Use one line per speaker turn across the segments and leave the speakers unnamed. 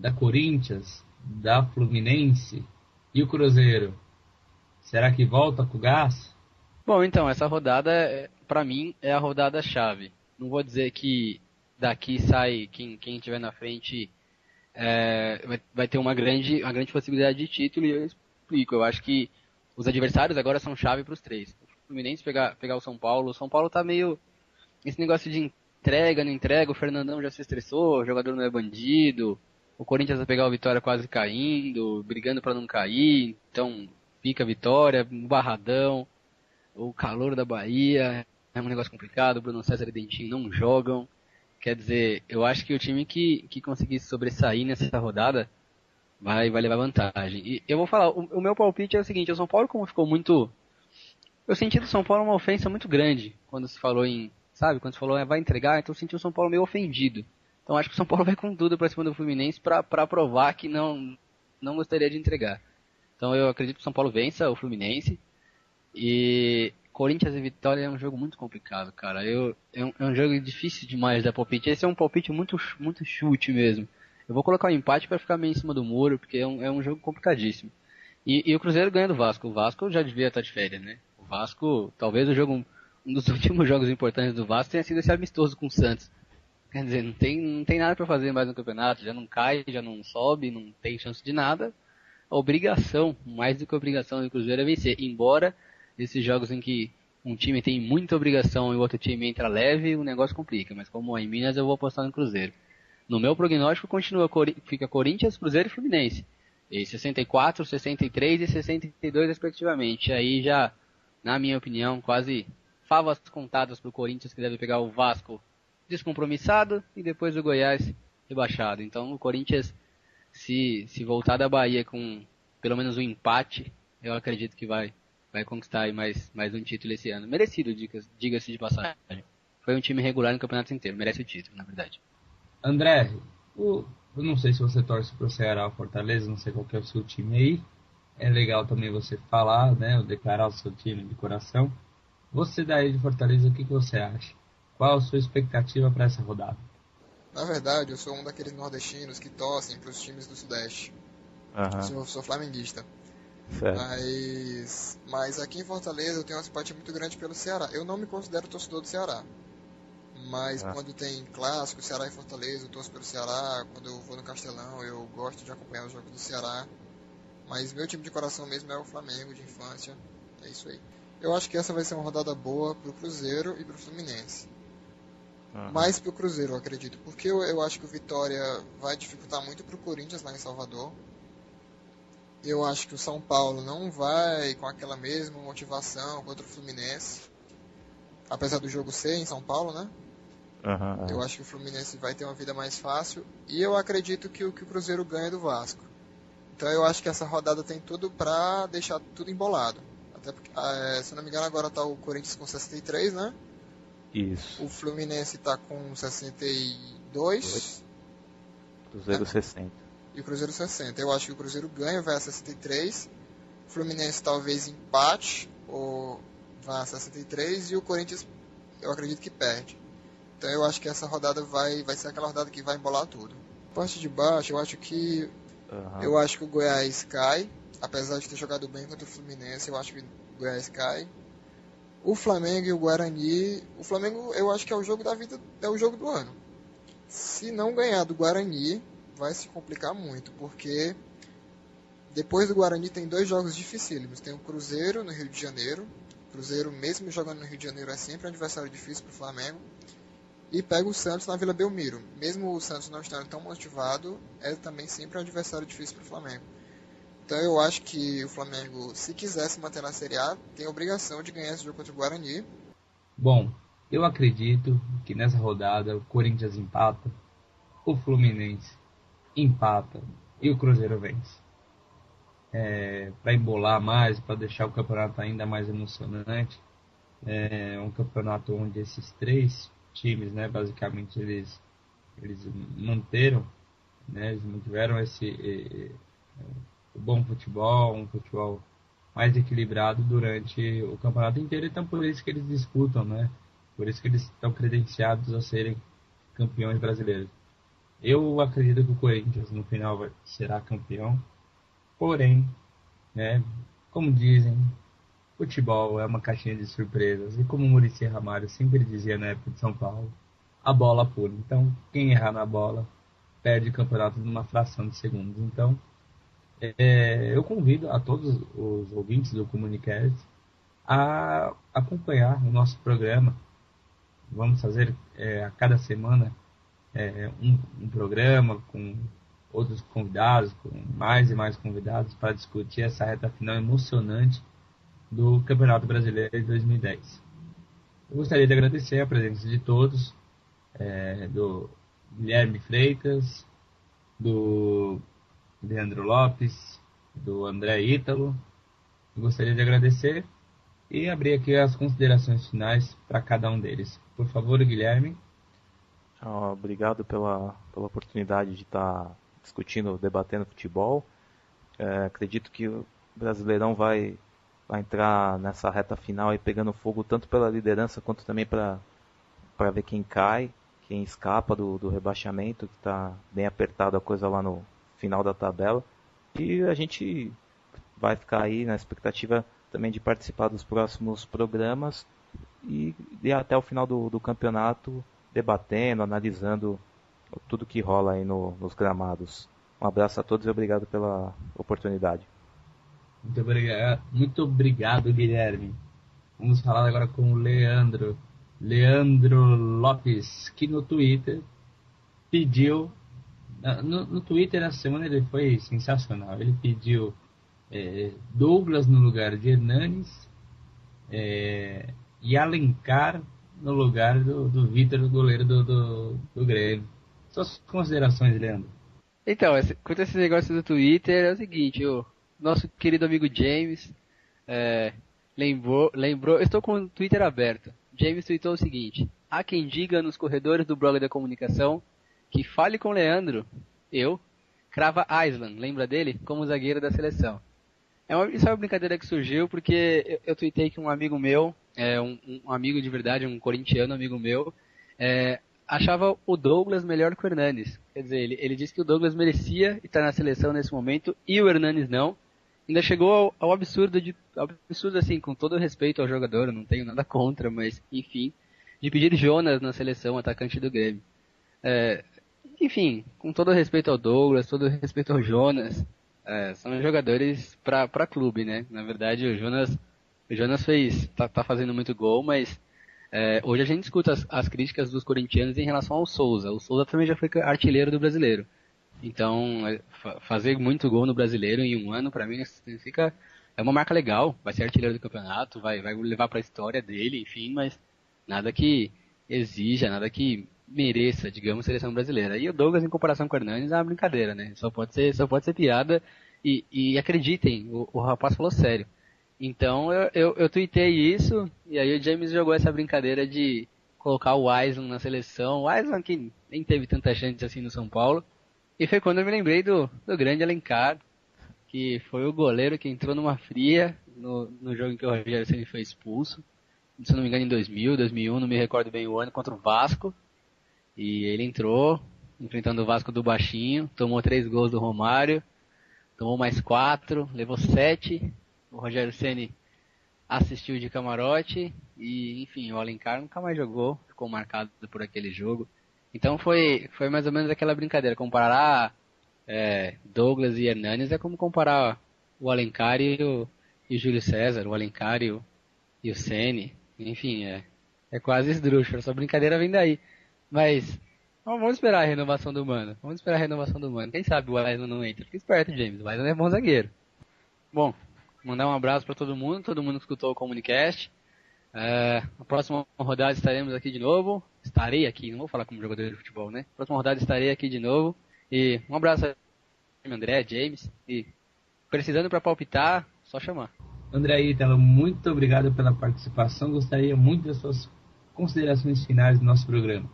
da Corinthians, da Fluminense e o Cruzeiro? Será que volta com o gás?
Bom, então, essa rodada, pra mim, é a rodada-chave. Não vou dizer que daqui sai quem tiver na frente vai ter uma grande possibilidade de título, e eu explico. Eu acho que os adversários agora são chave para os três. O Fluminense pegar o São Paulo tá meio esse negócio de entrega, não entrega, o Fernandão já se estressou, o jogador não é bandido, o Corinthians vai pegar o Vitória quase caindo, brigando para não cair, então fica a Vitória, um barradão, o calor da Bahia, é um negócio complicado, o Bruno César e Dentinho não jogam. Quer dizer, eu acho que o time que conseguir sobressair nessa rodada vai levar vantagem. E eu vou falar, o meu palpite é o seguinte, o São Paulo como ficou muito... Eu senti do São Paulo uma ofensa muito grande quando se falou em... Sabe, quando se falou vai entregar, então eu senti o São Paulo meio ofendido. Então acho que o São Paulo vai com tudo pra cima do Fluminense pra provar que não gostaria de entregar. Então eu acredito que o São Paulo vença o Fluminense. E Corinthians e Vitória é um jogo muito complicado, cara. É um jogo difícil demais dar palpite. Esse é um palpite muito chute mesmo. Eu vou colocar um empate para ficar meio em cima do muro, porque é um jogo complicadíssimo. E o Cruzeiro ganha do Vasco. O Vasco já devia estar de férias, né? O Vasco, talvez um dos últimos jogos importantes do Vasco tenha sido esse amistoso com o Santos. Quer dizer, não tem nada para fazer mais no campeonato. Já não cai, já não sobe, não tem chance de nada. A obrigação, mais do que a obrigação do Cruzeiro é vencer. Embora esses jogos em que um time tem muita obrigação e o outro time entra leve, o negócio complica. Mas como é em Minas, eu vou apostar no Cruzeiro. No meu prognóstico fica Corinthians, Cruzeiro e Fluminense. E 64, 63 e 62 respectivamente. Aí já, na minha opinião, quase favas contadas pro Corinthians, que deve pegar o Vasco descompromissado e depois o Goiás rebaixado. Então o Corinthians, se voltar da Bahia com pelo menos um empate, eu acredito que vai conquistar aí mais um título esse ano. Merecido, diga-se de passagem. Foi um time regular no campeonato inteiro, merece o título, na verdade.
André, eu não sei se você torce pro Ceará ou Fortaleza, não sei qual que é o seu time aí. É legal também você falar, né, ou declarar o seu time de coração. Você daí de Fortaleza, o que você acha? Qual a sua expectativa para essa rodada?
Na verdade, eu sou um daqueles nordestinos que torcem para os times do Sudeste. Sou flamenguista. Mas aqui em Fortaleza eu tenho uma simpatia muito grande pelo Ceará. Eu não me considero torcedor do Ceará. Mas quando tem clássico, Ceará e Fortaleza, eu torço pelo Ceará. Quando eu vou no Castelão, eu gosto de acompanhar os jogos do Ceará. Mas meu time de coração mesmo é o Flamengo, de infância. É isso aí. Eu acho que essa vai ser uma rodada boa pro Cruzeiro e pro Fluminense. Mais pro Cruzeiro, eu acredito. Porque eu acho que o Vitória vai dificultar muito pro Corinthians lá em Salvador. Eu acho que o São Paulo não vai com aquela mesma motivação contra o Fluminense. Apesar do jogo ser em São Paulo, né? Eu acho que o Fluminense vai ter uma vida mais fácil. E eu acredito que o Cruzeiro ganha do Vasco. Então eu acho que essa rodada tem tudo pra deixar tudo embolado. Até porque, se não me engano, agora tá o Corinthians com 63, né?
Isso.
O Fluminense tá com 62.
Cruzeiro 60.
E o Cruzeiro 60. Eu acho que o Cruzeiro ganha, vai a 63. O Fluminense talvez empate ou vá a 63. E o Corinthians, eu acredito que perde. Então eu acho que essa rodada vai ser aquela rodada que vai embolar tudo. Parte de baixo, eu acho que o Goiás cai. Apesar de ter jogado bem contra o Fluminense, eu acho que o Goiás cai. O Flamengo e o Guarani... O Flamengo, eu acho que é o jogo da vida, é o jogo do ano. Se não ganhar do Guarani, vai se complicar muito, porque depois do Guarani tem 2 jogos dificílimos. Tem o Cruzeiro no Rio de Janeiro. O Cruzeiro, mesmo jogando no Rio de Janeiro, é sempre um adversário difícil para o Flamengo. E pega o Santos na Vila Belmiro. Mesmo o Santos não estando tão motivado, é também sempre um adversário difícil para o Flamengo. Então eu acho que o Flamengo, se quiser se manter na Série A, tem a obrigação de ganhar esse jogo contra o Guarani.
Bom, eu acredito que nessa rodada o Corinthians empata, o Fluminense empata e o Cruzeiro vence. Para embolar mais, para deixar o campeonato ainda mais emocionante. É um campeonato onde esses 3 times, né, basicamente eles mantiveram esse bom futebol, um futebol mais equilibrado durante o campeonato inteiro, então por isso que eles disputam, né? Por isso que eles estão credenciados a serem campeões brasileiros. Eu acredito que o Corinthians no final será campeão, porém, né, como dizem, futebol é uma caixinha de surpresas, e como o Muricy Ramalho sempre dizia na época de São Paulo, a bola pula. Então, quem errar na bola perde o campeonato numa fração de segundos. Então, eu convido a todos os ouvintes do Comunicast a acompanhar o nosso programa. Vamos fazer a cada semana um programa com outros convidados, com mais e mais convidados, para discutir essa reta final emocionante do Campeonato Brasileiro de 2010. Eu gostaria de agradecer a presença de todos, do Guilherme Freitas, do Leandro Lopes, do André Ítalo. Eu gostaria de agradecer e abrir aqui as considerações finais para cada um deles. Por favor, Guilherme.
Obrigado pela oportunidade de estar discutindo, debatendo futebol. Acredito que o Brasileirão vai entrar nessa reta final aí pegando fogo tanto pela liderança quanto também para ver quem cai, quem escapa do rebaixamento, que está bem apertado a coisa lá no final da tabela. E a gente vai ficar aí na expectativa também de participar dos próximos programas e até o final do campeonato debatendo, analisando tudo que rola aí nos gramados. Um abraço a todos e obrigado pela oportunidade.
Muito obrigado, Guilherme. Vamos falar agora com o Leandro Lopes, que no Twitter pediu... No Twitter essa semana ele foi sensacional. Ele pediu Douglas no lugar de Hernanes e Alencar no lugar do Vitor, o goleiro do Grêmio. Suas considerações, Leandro?
Então, quanto a esse negócio do Twitter, é o seguinte, o nosso querido amigo James lembrou, eu estou com o Twitter aberto. James tweetou o seguinte: há quem diga nos corredores do blog da comunicação que fale com Leandro, crava Island, lembra dele? Como zagueiro da seleção. Isso é uma brincadeira que surgiu porque eu tuitei que um amigo meu, um amigo de verdade, um corintiano amigo meu, achava o Douglas melhor que o Hernanes. Quer dizer, ele disse que o Douglas merecia estar na seleção nesse momento e o Hernanes não. Ainda chegou ao absurdo, assim, com todo respeito ao jogador, eu não tenho nada contra, mas enfim, de pedir Jonas na seleção, atacante do Grêmio. Enfim, com todo respeito ao Douglas, todo respeito ao Jonas, são jogadores para clube, né? Na verdade, o Jonas tá fazendo muito gol, mas hoje a gente escuta as críticas dos corintianos em relação ao Souza. O Souza também já foi artilheiro do Brasileiro. Então, fazer muito gol no Brasileiro em um ano, para mim, significa... É uma marca legal, vai ser artilheiro do campeonato, vai levar para a história dele, enfim, mas nada que exija, nada que mereça, digamos, seleção brasileira. E o Douglas, em comparação com o Hernanes, é uma brincadeira, né? Só pode ser piada, e acreditem, o rapaz falou sério. Então, eu tuitei isso, e aí o James jogou essa brincadeira de colocar o Island na seleção. O Island que nem teve tanta chance assim no São Paulo. E foi quando eu me lembrei do grande Alencar, que foi o goleiro que entrou numa fria no jogo em que o Rogério Ceni foi expulso. Se eu não me engano, em 2000, 2001, não me recordo bem o ano, contra o Vasco. E ele entrou, enfrentando o Vasco do Baixinho, tomou 3 gols do Romário, tomou mais 4, levou 7. O Rogério Ceni assistiu de camarote e, enfim, o Alencar nunca mais jogou, ficou marcado por aquele jogo. Então foi mais ou menos aquela brincadeira. Comparar Douglas e Hernanes é como comparar o Alencar e o Júlio César, o Alencar e o Ceni. Enfim, é quase esdrúxulo. Essa brincadeira vem daí. Mas vamos esperar a renovação do Mano. Quem sabe o Wesley não entra. Fica esperto, James. O Wesley é bom zagueiro. Bom, mandar um abraço para todo mundo que escutou o Comunicast. Na próxima rodada estaremos aqui de novo. Estarei aqui, não vou falar como jogador de futebol, né? Na próxima rodada estarei aqui de novo. E um abraço a André, James. E precisando para palpitar, só chamar.
André Ítalo, muito obrigado pela participação. Gostaria muito das suas considerações finais do nosso programa.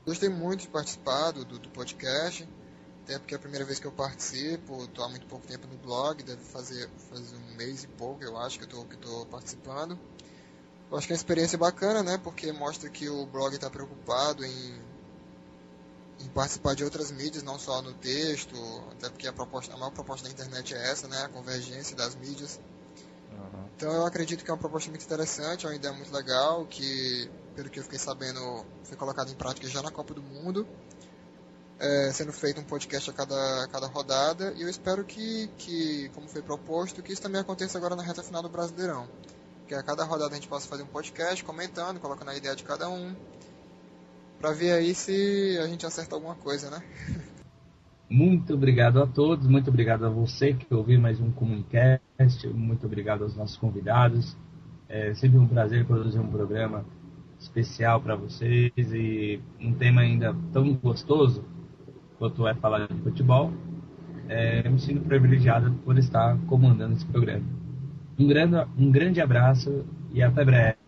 Gostei muito de participar do podcast. Até porque é a primeira vez que eu participo. Estou há muito pouco tempo no blog. Deve fazer um mês e pouco, eu acho, que estou participando. Eu acho que é uma experiência bacana, né? Porque mostra que o blog está preocupado em em participar de outras mídias, não só no texto, até porque a maior proposta da internet é essa, né, a convergência das mídias. Então eu acredito que é uma proposta muito interessante, é uma ideia muito legal, que, pelo que eu fiquei sabendo, foi colocada em prática já na Copa do Mundo, sendo feito um podcast a cada rodada, e eu espero que, como foi proposto, que isso também aconteça agora na reta final do Brasileirão. Que a cada rodada a gente possa fazer um podcast comentando, colocando a ideia de cada um, para ver aí se a gente acerta alguma coisa, né?
Muito obrigado a todos, muito obrigado a você que ouviu mais um Comunicast, muito obrigado aos nossos convidados. É sempre um prazer produzir um programa especial para vocês e um tema ainda tão gostoso quanto é falar de futebol. Eu me sinto privilegiado por estar comandando esse programa. Um grande abraço e até breve.